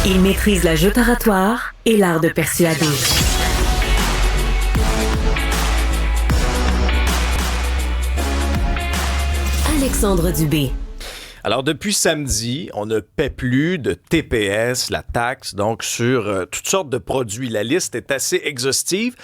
Il maîtrise la joute oratoire et l'art de persuader. Alexandre Dubé. Alors, depuis samedi, on ne paie plus de TPS, la taxe, donc sur toutes sortes de produits. La liste est assez exhaustive.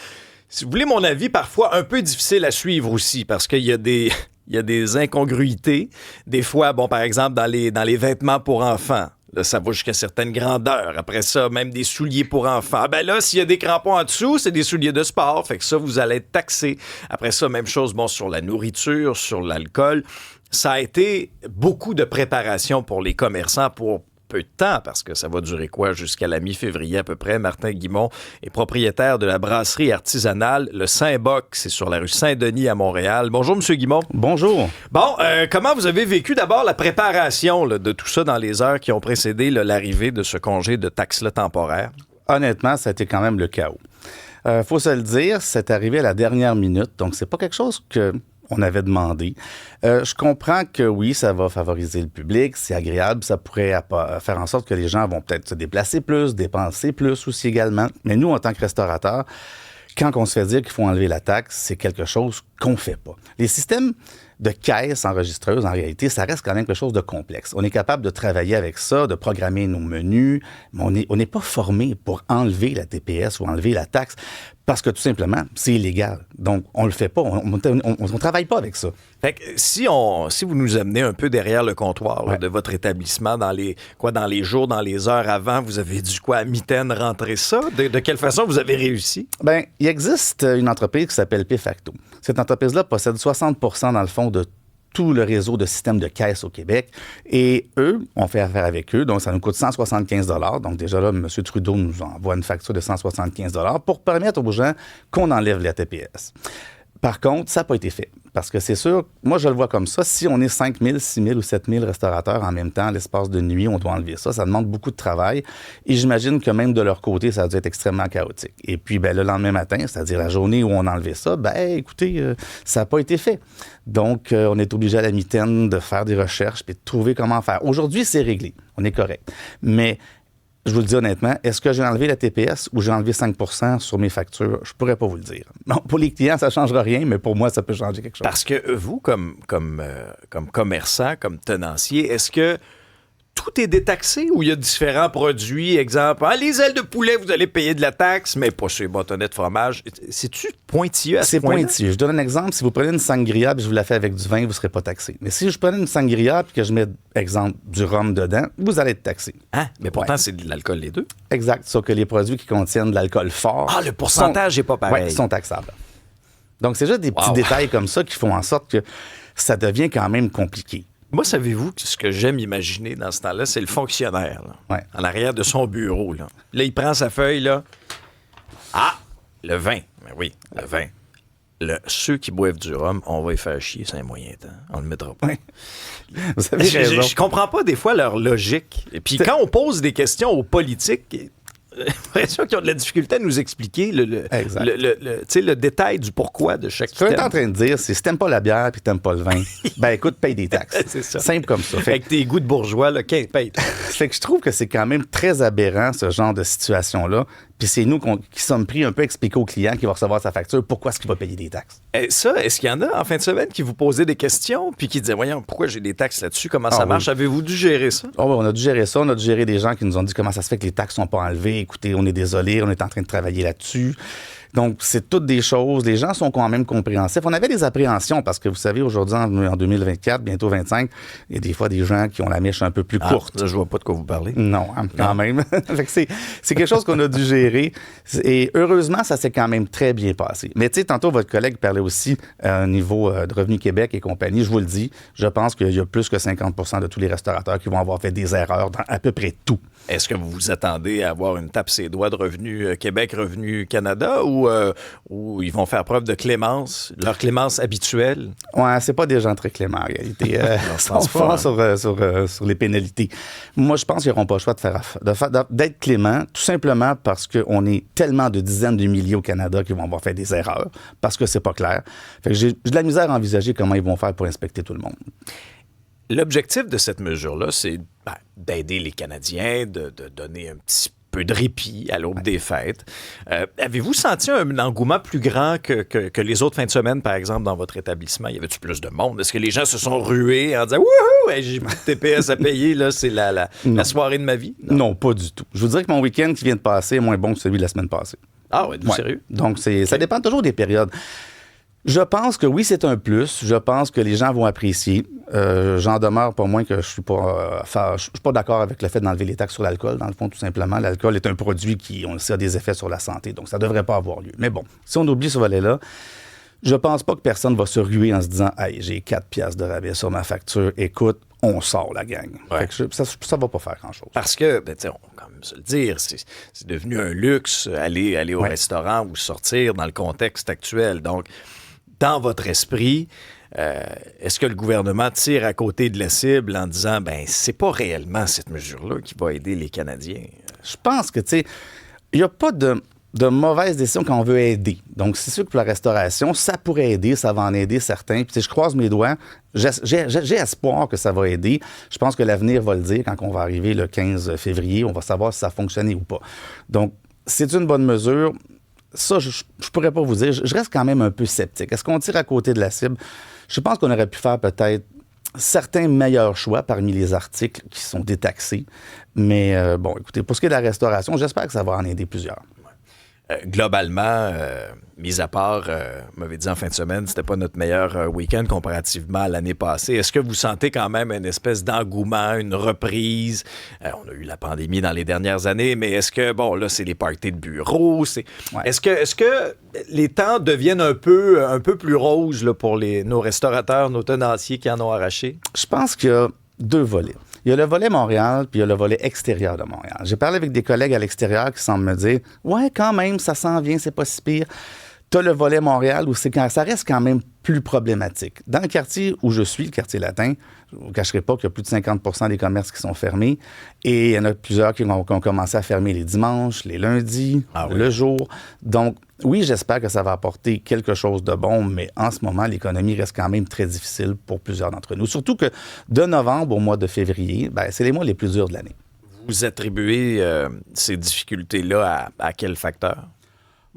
Si vous voulez mon avis, parfois un peu difficile à suivre aussi, parce qu'il y a des... Il y a des incongruités. Des fois, bon, par exemple, dans les vêtements pour enfants, là, ça va jusqu'à certaines grandeurs. Après ça, même des souliers pour enfants. Ben là, s'il y a des crampons en dessous, c'est des souliers de sport. Fait que ça, vous allez être taxé. Après ça, même chose, bon, sur la nourriture, sur l'alcool. Ça a été beaucoup de préparation pour les commerçants pour peu de temps, parce que ça va durer quoi? Jusqu'à la mi-février à peu près. Martin Guimond est propriétaire de la brasserie artisanale Le Saint-Boc. C'est sur la rue Saint-Denis à Montréal. Bonjour, M. Guimond. Bonjour. Bon, comment vous avez vécu d'abord la préparation là, de tout ça dans les heures qui ont précédé là, l'arrivée de ce congé de taxe-là temporaire? Honnêtement, ça a été quand même le chaos. Faut se le dire, c'est arrivé à la dernière minute, donc c'est pas quelque chose qu'on avait demandé. Je comprends que oui, ça va favoriser le public, c'est agréable, ça pourrait faire en sorte que les gens vont peut-être se déplacer plus, dépenser plus aussi également. Mais nous, en tant que restaurateurs, quand on se fait dire qu'il faut enlever la taxe, c'est quelque chose qu'on fait pas. Les systèmes de caisse enregistreuse, en réalité, ça reste quand même quelque chose de complexe. On est capable de travailler avec ça, de programmer nos menus, mais on n'est pas formé pour enlever la TPS ou enlever la taxe parce que tout simplement, c'est illégal. Donc, on le fait pas. On travaille pas avec ça. Fait que si vous nous amenez un peu derrière le comptoir là, de votre établissement, dans les jours, dans les heures avant, vous avez dû à mitaine rentrer ça? De quelle façon vous avez réussi? Bien, il existe une entreprise qui s'appelle Pfacto. Cette entreprise-là possède 60% dans le fond de tout le réseau de systèmes de caisse au Québec. Et eux, on fait affaire avec eux, donc ça nous coûte 175 $. Donc déjà là, M. Trudeau nous envoie une facture de 175 $ pour permettre aux gens qu'on enlève la TPS. Par contre, ça n'a pas été fait. Parce que c'est sûr, moi, je le vois comme ça. Si on est 5 000, 6 000 ou 7 000 restaurateurs en même temps, à l'espace de nuit, on doit enlever ça. Ça demande beaucoup de travail. Et j'imagine que même de leur côté, ça a dû être extrêmement chaotique. Et puis, le lendemain matin, c'est-à-dire la journée où on a enlevé ça, écoutez, ça n'a pas été fait. Donc, on est obligé à la mitaine de faire des recherches puis de trouver comment faire. Aujourd'hui, c'est réglé. On est correct. Mais je vous le dis honnêtement, est-ce que j'ai enlevé la TPS ou j'ai enlevé 5 % sur mes factures? Je pourrais pas vous le dire. Non, pour les clients, ça ne changera rien, mais pour moi, ça peut changer quelque chose. Parce que vous, comme commerçant, comme tenancier, est-ce que tout est détaxé ou il y a différents produits? Exemple, les ailes de poulet, vous allez payer de la taxe, mais pas chez bâtonnet de fromage. C'est-tu pointilleux à ce point-là? C'est pointilleux. Je donne un exemple. Si vous prenez une sangria et je vous la fais avec du vin, vous ne serez pas taxé. Mais si je prenais une sangria et que je mets, exemple, du rhum dedans, vous allez être taxé. Ah, mais pourtant, c'est de l'alcool les deux. Exact. Sauf que les produits qui contiennent de l'alcool fort... le pourcentage n'est pas pareil. Oui, sont taxables. Donc, c'est juste des petits détails comme ça qui font en sorte que ça devient quand même compliqué. Moi, savez-vous que ce que j'aime imaginer dans ce temps-là, c'est le fonctionnaire, là, en arrière de son bureau. Là, il prend sa feuille, là. Le vin. Ben oui, le vin. Ceux qui boivent du rhum, on va y faire chier, c'est un moyen temps. On le mettra pas. Oui. Vous avez raison. Je comprends pas des fois leur logique. Et puis quand on pose des questions aux politiques... J'ai l'impression qu'ils ont de la difficulté à nous expliquer le détail du pourquoi de chaque item. Ce que tu es en train de dire, c'est si t'aimes pas la bière et t'aimes pas le vin, écoute, paye des taxes. C'est ça. Simple comme ça. Avec tes goûts de bourgeois, là, paye. Fait que je trouve que c'est quand même très aberrant, ce genre de situation-là. Puis c'est nous qui sommes pris un peu à expliquer au client qui va recevoir sa facture pourquoi est-ce qu'il va payer des taxes. Est-ce qu'il y en a en fin de semaine qui vous posaient des questions puis qui disaient, voyons, pourquoi j'ai des taxes là-dessus? Comment ça marche? Oui. Avez-vous dû gérer ça? On a dû gérer ça. On a dû gérer des gens qui nous ont dit comment ça se fait que les taxes sont pas enlevées. Écoutez, on est désolé, on est en train de travailler là-dessus. Donc, c'est toutes des choses. Les gens sont quand même compréhensifs. On avait des appréhensions parce que, vous savez, aujourd'hui, en 2024, bientôt 25, il y a des fois des gens qui ont la mèche un peu plus courte. Là, je vois pas de quoi vous parlez. Non, quand même. Fait que c'est quelque chose qu'on a dû gérer. Et heureusement, ça s'est quand même très bien passé. Mais tu sais, tantôt, votre collègue parlait aussi au niveau de Revenu Québec et compagnie. Je vous le dis, je pense qu'il y a plus que 50 % de tous les restaurateurs qui vont avoir fait des erreurs dans à peu près tout. Est-ce que vous vous attendez à avoir une tape ses doigts de Revenu Québec, Revenu Canada ou ils vont faire preuve de clémence, leur clémence habituelle? Ouais, c'est pas des gens très cléments, en réalité. Ils sont forts sur les pénalités. Moi, je pense qu'ils n'auront pas le choix d'être cléments, tout simplement parce qu'on est tellement de dizaines de milliers au Canada qui vont avoir fait des erreurs, parce que c'est pas clair. Fait que j'ai de la misère à envisager comment ils vont faire pour inspecter tout le monde. L'objectif de cette mesure-là, c'est d'aider les Canadiens, de donner un petit peu de répit à l'aube des fêtes. Avez-vous senti un engouement plus grand que les autres fins de semaine, par exemple, dans votre établissement? Y avait-tu plus de monde? Est-ce que les gens se sont rués en disant « Wouhou! Hey, j'ai plus de TPS à payer, là, c'est la soirée de ma vie? » Non, pas du tout. Je vous dirais que mon week-end qui vient de passer est moins bon que celui de la semaine passée. Ah ouais, sérieux? Donc, ça dépend toujours des périodes. Je pense que oui, c'est un plus. Je pense que les gens vont apprécier. J'en demeure pas moins que je suis pas d'accord avec le fait d'enlever les taxes sur l'alcool, dans le fond, tout simplement. L'alcool est un produit qui, on le sait, a des effets sur la santé, donc ça devrait pas avoir lieu. Mais bon, si on oublie ce volet-là, je pense pas que personne va se ruer en se disant « Hey, j'ai 4 piastres de rabais sur ma facture. Écoute, on sort la gang. » Ouais. Ça va pas faire grand-chose. Parce que, on va quand même se le dire, c'est devenu un luxe aller au restaurant ou sortir dans le contexte actuel. Donc, dans votre esprit, est-ce que le gouvernement tire à côté de la cible en disant c'est pas réellement cette mesure-là qui va aider les Canadiens? Je pense que, tu sais, il n'y a pas de mauvaise décision quand on veut aider. Donc, c'est sûr que pour la restauration, ça pourrait aider, ça va en aider certains. Puis, je croise mes doigts. J'ai espoir que ça va aider. Je pense que l'avenir va le dire quand on va arriver le 15 février. On va savoir si ça a fonctionné ou pas. Donc, c'est une bonne mesure. Ça, je pourrais pas vous dire. Je reste quand même un peu sceptique. Est-ce qu'on tire à côté de la cible? Je pense qu'on aurait pu faire peut-être certains meilleurs choix parmi les articles qui sont détaxés. Mais bon, écoutez, pour ce qui est de la restauration, j'espère que ça va en aider plusieurs. Globalement, mis à part, vous m'avez dit en fin de semaine, c'était pas notre meilleur week-end comparativement à l'année passée. Est-ce que vous sentez quand même une espèce d'engouement, une reprise? On a eu la pandémie dans les dernières années, mais est-ce que, bon, là, c'est les parties de bureau? Ouais. Est-ce que les temps deviennent un peu plus roses là, pour nos restaurateurs, nos tenanciers qui en ont arraché? Je pense qu'il y a 2 volets. Il y a le volet Montréal, puis il y a le volet extérieur de Montréal. J'ai parlé avec des collègues à l'extérieur qui semblent me dire « Ouais, quand même, ça s'en vient, c'est pas si pire. » Tu as le volet Montréal où ça reste quand même plus problématique. Dans le quartier où je suis, le quartier latin, je ne vous cacherai pas qu'il y a plus de 50% des commerces qui sont fermés et il y en a plusieurs qui ont commencé à fermer les dimanches, les lundis, le jour. Donc, oui, j'espère que ça va apporter quelque chose de bon, mais en ce moment, l'économie reste quand même très difficile pour plusieurs d'entre nous. Surtout que de novembre au mois de février, c'est les mois les plus durs de l'année. Vous attribuez ces difficultés-là à quel facteur?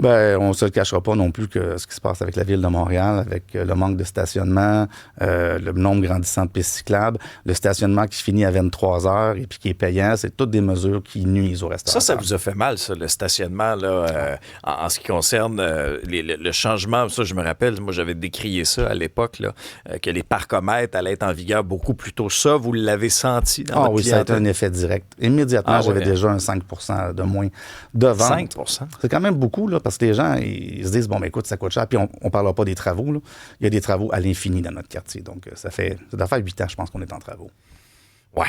On ne se le cachera pas non plus que ce qui se passe avec la Ville de Montréal, avec le manque de stationnement, le nombre grandissant de pistes cyclables, le stationnement qui finit à 23 heures et puis qui est payant, c'est toutes des mesures qui nuisent au restaurant. Ça vous a fait mal, ça, le stationnement, là, en ce qui concerne le changement. Ça, je me rappelle, moi, j'avais décrié ça à l'époque, là, que les parcomètres allaient être en vigueur beaucoup plus tôt. Ça, vous l'avez senti dans votre clientèle? Ça a été un effet direct. Immédiatement, j'avais déjà un 5% de moins de vente. 5%? C'est quand même beaucoup, là, parce que les gens, ils se disent, écoute, ça coûte cher. Puis on ne parlera pas des travaux, là. Il y a des travaux à l'infini dans notre quartier. Donc, ça doit faire 8 ans, je pense, qu'on est en travaux. Ouais.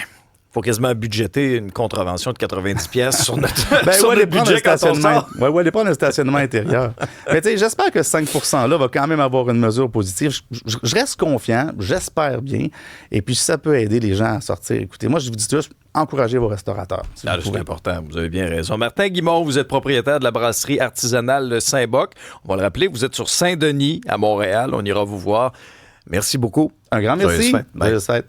Faut quasiment budgéter une contravention de 90 pièces sur notre, sur notre budget quand on sort. Oui, aller prendre un stationnement intérieur. Mais tu sais, j'espère que ce 5%-là va quand même avoir une mesure positive. Je reste confiant, j'espère bien. Et puis, si ça peut aider les gens à sortir, écoutez, moi, je vous dis juste, encouragez vos restaurateurs. Si c'est important, vous avez bien raison. Martin Guimond, vous êtes propriétaire de la brasserie artisanale Saint-Boc. On va le rappeler, vous êtes sur Saint-Denis, à Montréal. On ira vous voir. Merci beaucoup. Un grand merci. Joyeuses fêtes.